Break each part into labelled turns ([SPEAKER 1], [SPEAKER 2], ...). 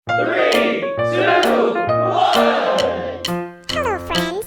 [SPEAKER 1] 3, 2, 1.
[SPEAKER 2] Hello, friends.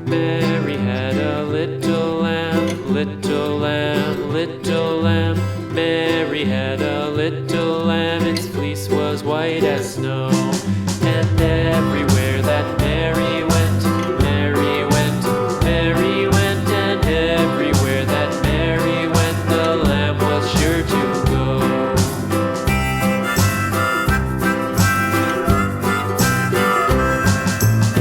[SPEAKER 3] Mary had a little lamb, little lamb, little lamb. Mary had a little lamb, its fleece was white as snow. And everywhere that Mary went, Mary went, Mary went. And everywhere that Mary went, the lamb was sure to go.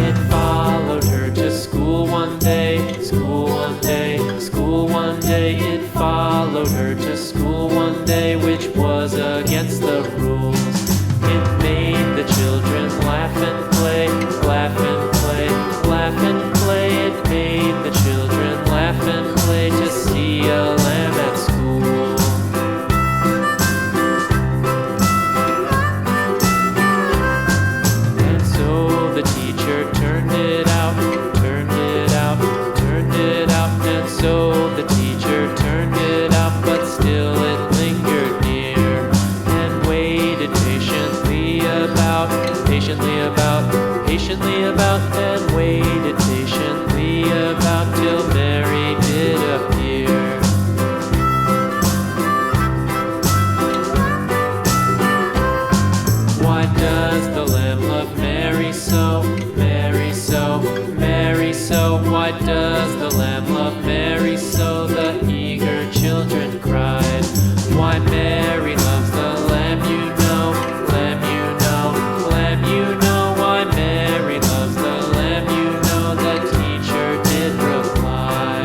[SPEAKER 3] It followed her to school one day, school one day, school one day. It followed her to school one day, which was against the rules. It made the children laugh and play, laugh and play, laugh and play. It made the children laugh and play to see a lamb at school. And so the teacher turned it out, turned it out, turned it out. And so the teacher turned it out, but still it lingered near and waited patiently about, patiently about, patiently about, and waited patiently about till Mary did appear. Why does the lamb love Mary so, Mary so, Mary so? Why does the lamb love Mary so? The eager children cried. Why Mary loves the lamb, you know, lamb, you know, lamb, you know. Why Mary loves the lamb, you know, the teacher did reply.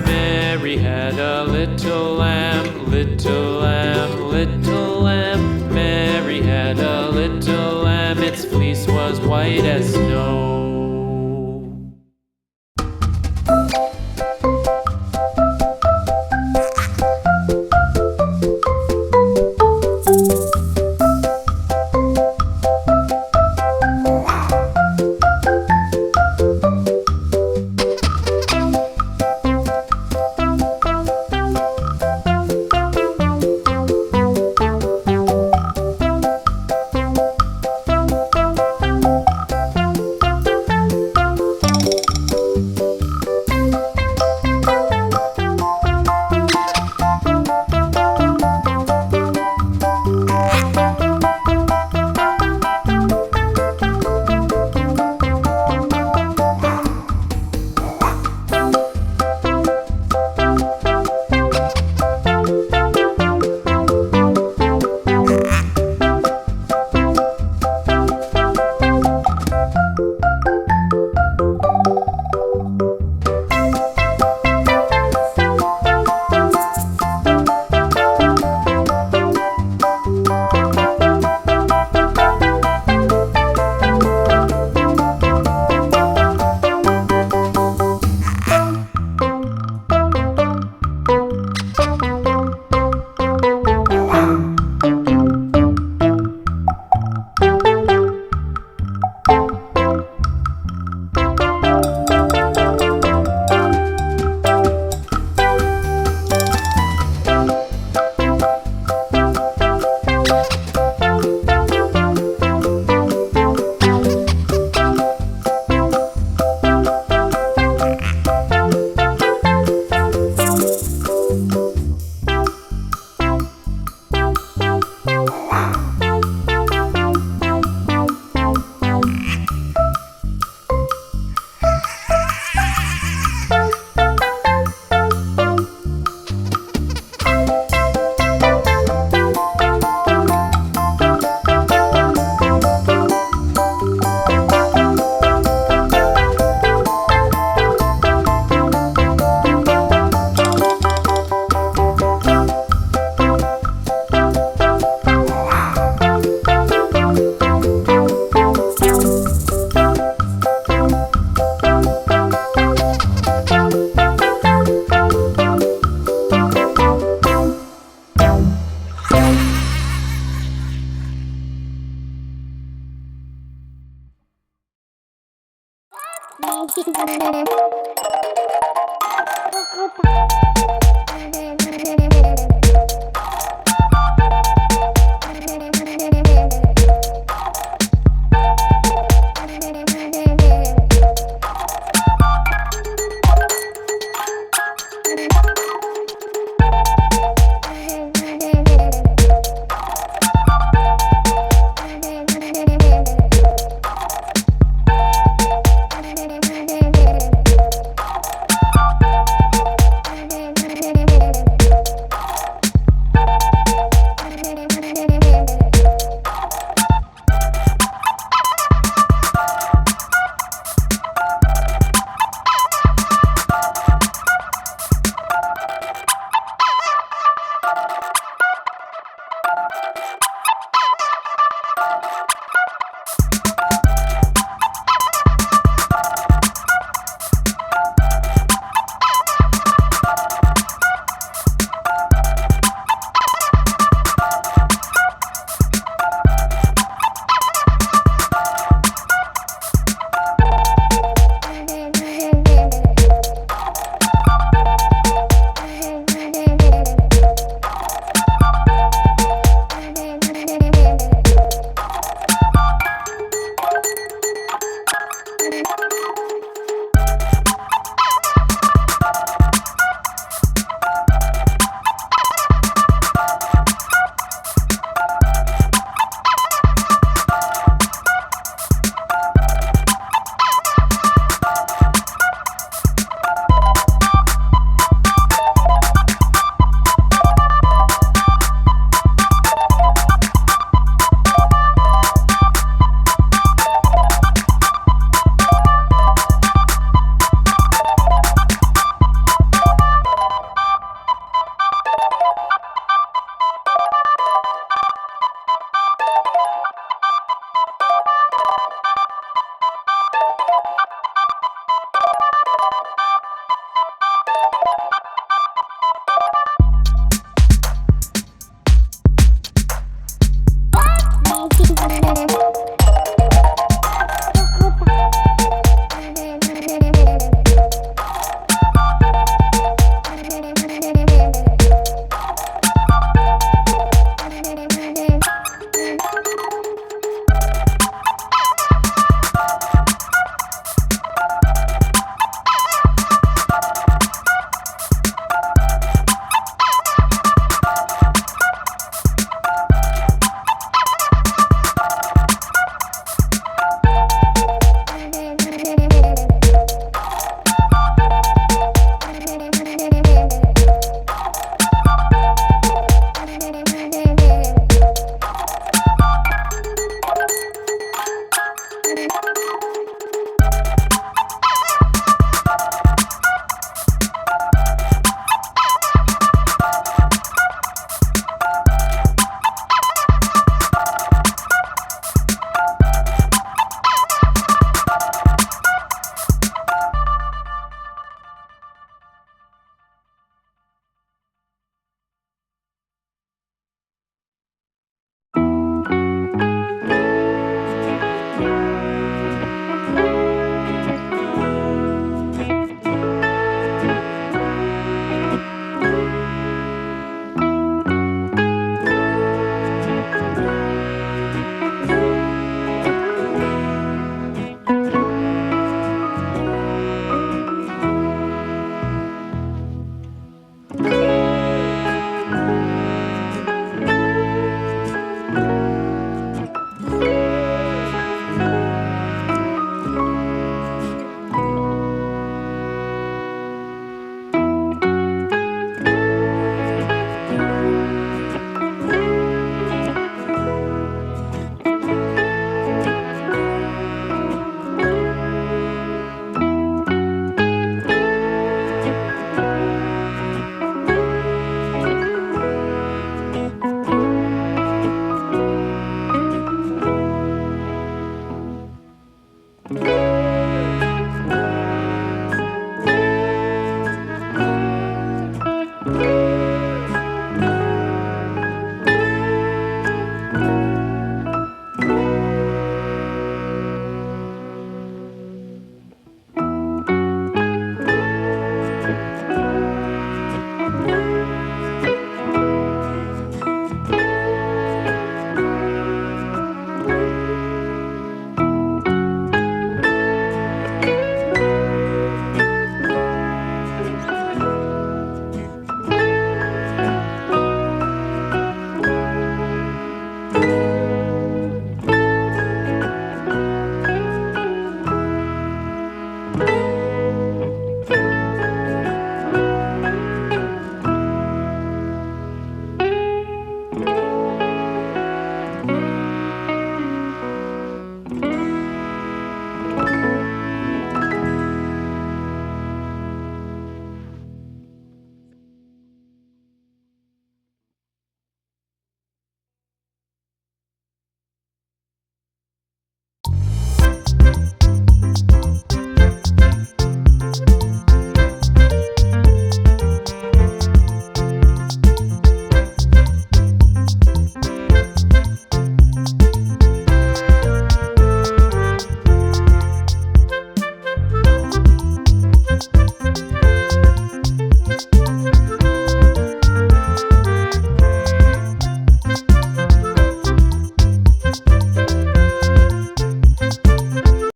[SPEAKER 3] Mary had a little lamb, little lamb, little lamb. Mary had a little lamb, its fleece was white as snow.
[SPEAKER 2] Bye.